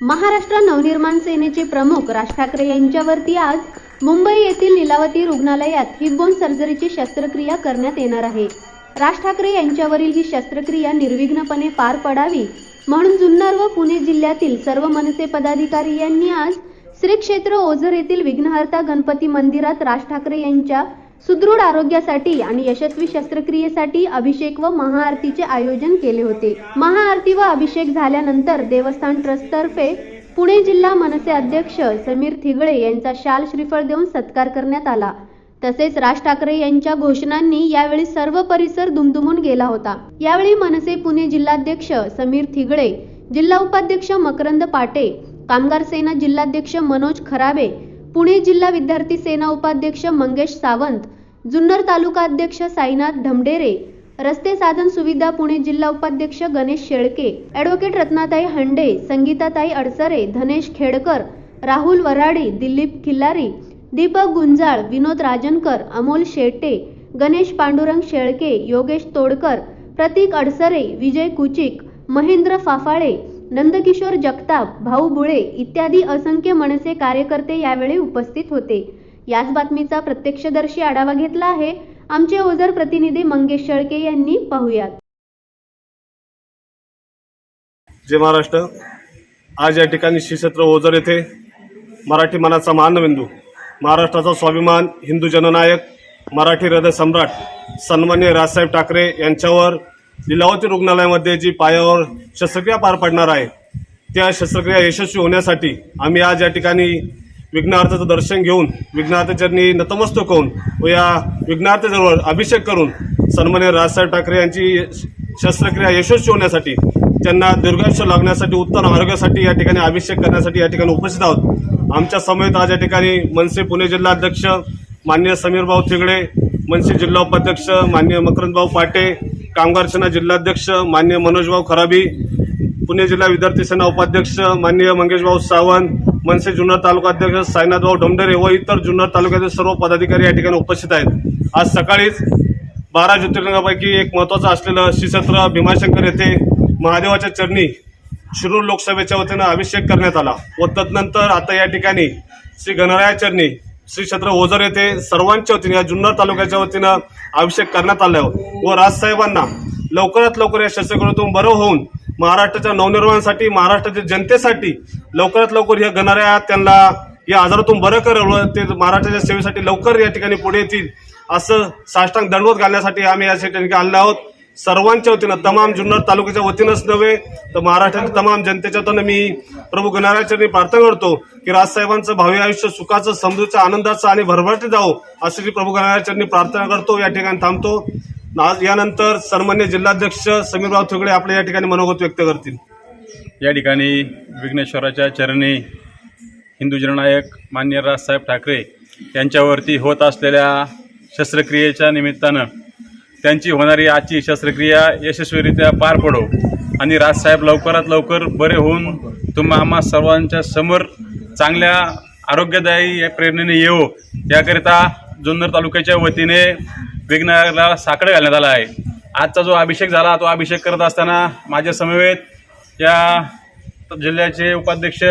महाराष्ट्र नवनिर्माण सेनेचे प्रमुख राज ठाकरे यांच्यावरती आज मुंबई येथील लीलावती रुग्णालयात हिप बोन सर्जरीची शस्त्रक्रिया करण्यात येणार आहे। राज ठाकरे यांच्यावरील ही शस्त्रक्रिया निर्विघ्नपणे पार पडावी म्हणून जुन्नर व पुणे जिल्ह्यातील सर्व मनसे पदाधिकारी यांनी आज श्री क्षेत्र ओझर येथील विघ्नहर्ता गणपती मंदिरात राज ठाकरे यांच्या सुदृढ आरोग्यासाठी आणि यशस्वी शस्त्रक्रियेसाठी अभिषेक व महाआरतीचे आयोजन केले होते। महाआरती व अभिषेक झाल्यानंतर देवस्थान ट्रस्ट तर्फे पुणे जिल्हा मनसे अध्यक्ष समीर थिगळे यांचा शाल श्रीफळ देऊन सत्कार करण्यात आला। तसेच राज ठाकरे यांच्या घोषणांनी यावेळी सर्व परिसर दुमदुमून गेला होता। यावेळी मनसे पुणे जिल्हाध्यक्ष समीर थिगळे, जिल्हा उपाध्यक्ष मकरंद पाटे, कामगार सेना जिल्हाध्यक्ष मनोज खराबे, पुणे जिल्हा विद्यार्थी सेना उपाध्यक्ष मंगेश सावंत, जुन्नर तालुका अध्यक्ष साईनाथ ढमडेरे, रस्ते साधन सुविधा पुणे जिल्हा उपाध्यक्ष गणेश शेळके, ॲडव्होकेट रत्नाताई हंडे, संगीताताई अडसरे, धनेश खेडकर, राहुल वराडी, दिलीप खिल्लारी, दीपक गुंजाळ, विनोद राजनकर, अमोल शेटे, गणेश पांडुरंग शेळके, योगेश तोडकर, प्रतीक अडसरे, विजय कुचिक, महेंद्र फाफाळे, नंदकिशोर जगताप, भाऊ बुळे इत्यादी असंख्य मनसे कार्यकर्ते यावेळी उपस्थित होते। याच बातमीचा प्रत्यक्षदर्शी आढावा घेतला आहे आमचे ओझर प्रतिनिधी मंगेश शेळके यांनी। पाहुयात। जय महाराष्ट्र। आज या ठिकाणी श्री क्षेत्र ओझर येथे मराठी मनाचा मानबिंदू, महाराष्ट्राचा स्वाभिमान, हिंदू जननायक, मराठी हृदय सम्राट सन्माननीय राजसाहेब ठाकरे यांच्यावर लीलावती रुग्णालयामध्ये जी पायावर शस्त्रक्रिया पार पडणार आहे त्या शस्त्रक्रिया यशस्वी होण्यासाठी आम्ही आज या ठिकाणी विघ्नहर्त्याचं दर्शन घेऊन विघ्नहर्त्याचरणी नतमस्तक होऊन व या विघ्नहर्त्याजवळ अभिषेक करून सन्माननीय राजसाहेब ठाकरे यांची शस्त्रक्रिया यशस्वी होण्यासाठी, त्यांना दीर्घायुष्य लागण्यासाठी, उत्तम आरोग्यासाठी या ठिकाणी अभिषेक करण्यासाठी या ठिकाणी उपस्थित आहोत। आमच्या समेत आज या ठिकाणी मनसे पुणे जिल्हाध्यक्ष माननीय समीरभाऊ थिगळे, मनसे जिल्हा उपाध्यक्ष माननीय मकरंदभाऊ पाटे, कामगार सेना जिल्हाध्यक्ष माननीय मनोजभाऊ खराबी, पुणे जिल्हा विद्यार्थी सेना उपाध्यक्ष माननीय मंगेशभाऊ सावंत, मनसे जुन्नर तालुका अध्यक्ष साईनाथभाऊ ढमडेरे व इतर जुन्नर तालुक्यातील सर्व पदाधिकारी या ठिकाणी उपस्थित आहेत। आज सकाळीच 12 ज्योतिर्लिंगापैकी एक महत्त्वाचं असलेलं श्री क्षेत्र भीमाशंकर येथे महादेवाच्या चरणी शिरूर लोकसभेच्या वतीनं अभिषेक करण्यात आला व तदनंतर आता या ठिकाणी श्री गणराया चरणी श्री क्षेत्र ओझर येथे सर्वांच्या वतीने या जुन्नर तालुक्याच्या वतीनं अभिषेक करण्यात आला व राजसाहेबांना लवकरात लवकर या शस्त्रक्रियेतून बरं होऊन महाराष्ट्राच्या नवनिर्माणासाठी, महाराष्ट्राच्या जनतेसाठी लवकरात लवकर या गणराया त्यांना या आजारातून बरं करेल व ते महाराष्ट्राच्या सेवेसाठी लवकर या ठिकाणी पुढे येतील असं साष्टांग दंडवत घालण्यासाठी आम्ही या ठिकाणी आलो आहोत। सर्वांच्या वतीनं, तमाम जुन्नर तालुक्याच्या वतीनंच नव्हे तर महाराष्ट्राच्या तमाम जनतेच्या वतीनं मी प्रभू गणरायाचरणी प्रार्थना करतो की राजसाहेबांचं भावी आयुष्य सुखाचं, समृद्धीचं, आनंदाचं आणि भरभराटीत जावं अशी प्रभू गणरायाचरणी प्रार्थना करतो। या ठिकाणी थांबतो। आज यानंतर सन्माननीय जिल्हाध्यक्ष समीरभाऊ थिगळे आपले या ठिकाणी मनोगत व्यक्त करतील। या ठिकाणी विघ्नेश्वराच्या चरणी हिंदू जननायक माननीय राजसाहेब ठाकरे यांच्यावरती होत असलेल्या शस्त्रक्रियेच्या निमित्तानं त्यांची होणारी आजची शस्त्रक्रिया यशस्वीरित्या पार पडो आणि राजसाहेब लवकरात लवकर बरे होऊन तुम्हा आम्हा सर्वांच्या समोर चांगल्या आरोग्यदायी या प्रेरणेने येऊ याकरिता जुन्नर तालुक्याच्या वतीने विघ्नहर्त्याला साकडं घालण्यात आलं आहे। आजचा जो अभिषेक झाला तो अभिषेक करत असताना माझ्या समवेत या जिल्ह्याचे उपाध्यक्ष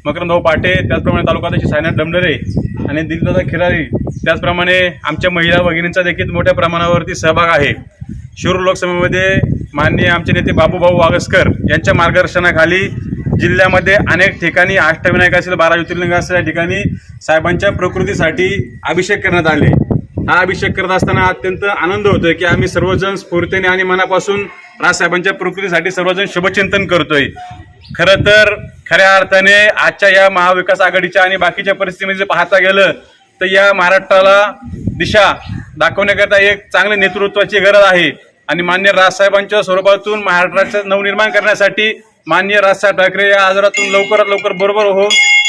मकरंदभाऊ पाटे, त्याचप्रमाणे तालुकाध्यक्ष साईनाथ ढमडेरे आणि दिलीपदादा खिलारी, त्याचप्रमाणे आमच्या महिला भगिनींचा देखील मोठ्या प्रमाणावरती सहभाग आहे। शिरूर लोकसभेमध्ये माननीय आमचे नेते बाबूभाऊ वागसकर यांच्या मार्गदर्शनाखाली जिल्ह्यामध्ये अनेक ठिकाणी अष्टविनायक असेल, 12 ज्योतिर्लिंग असेल, या ठिकाणी साहेबांच्या प्रकृतीसाठी अभिषेक करण्यात आले। हा अभिषेक करत असताना अत्यंत आनंद होतोय की आम्ही सर्वजण स्फूर्तीने आणि मनापासून राजसाहेबांच्या प्रकृतीसाठी सर्वजण शुभचिंतन करतोय। खरं तर खऱ्या अर्थाने आजच्या या महाविकास आघाडीच्या आणि बाकीच्या परिस्थितीमध्ये पाहता गेलं तर या महाराष्ट्राला दिशा दाखवण्याकरता एक चांगल्या नेतृत्वाची गरज आहे आणि माननीय राजसाहेबांच्या स्वरूपातून महाराष्ट्राचं नवनिर्माण करण्यासाठी माननीय राजसाहेब ठाकरे या आजारातून लवकरात लवकर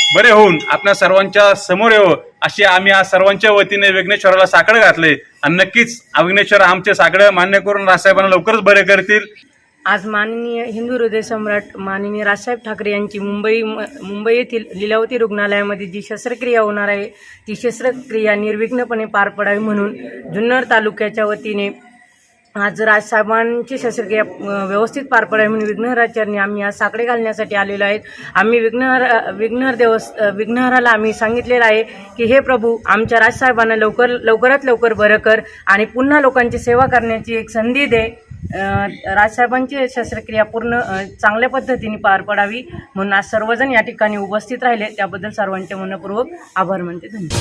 बरे होऊन आपल्या सर्वांच्या समोर येऊ अशी आम्ही आज सर्वांच्या वतीने विघ्नेश्वराला साकडं घातले आणि नक्कीच विघ्नेश्वर आमचे साकडं मान्य करून राजसाहेबांना लवकरच बरे करतील। आज माननीय हिंदू हृदय सम्राट माननीय राजसाहेब ठाकरे यांची मुंबई येथील लीलावती रुग्णालयामध्ये जी शस्त्रक्रिया होणार आहे ती शस्त्रक्रिया निर्विघ्नपणे पार पडावी म्हणून जुन्नर तालुक्याच्या वतीने आज राजसाहेबांची शस्त्रक्रिया व्यवस्थित पार पडावी म्हणून विघ्नहराचरणी आम्ही आज साकडे घालण्यासाठी आलेलो आहेत. आम्ही विघ्नहराला आम्ही सांगितलेलं आहे की हे प्रभू, आमच्या राजसाहेबांना लवकरात लवकर बरं कर आणि पुन्हा लोकांची सेवा करण्याची एक संधी दे. राजसाहेबांची शस्त्रक्रिया पूर्ण चांगल्या पद्धतीने पार पडावी म्हणून आज सर्वजण या ठिकाणी उपस्थित राहिले. त्याबद्दल सर्वांचे मनपूर्वक आभार मानते. धन्यवाद.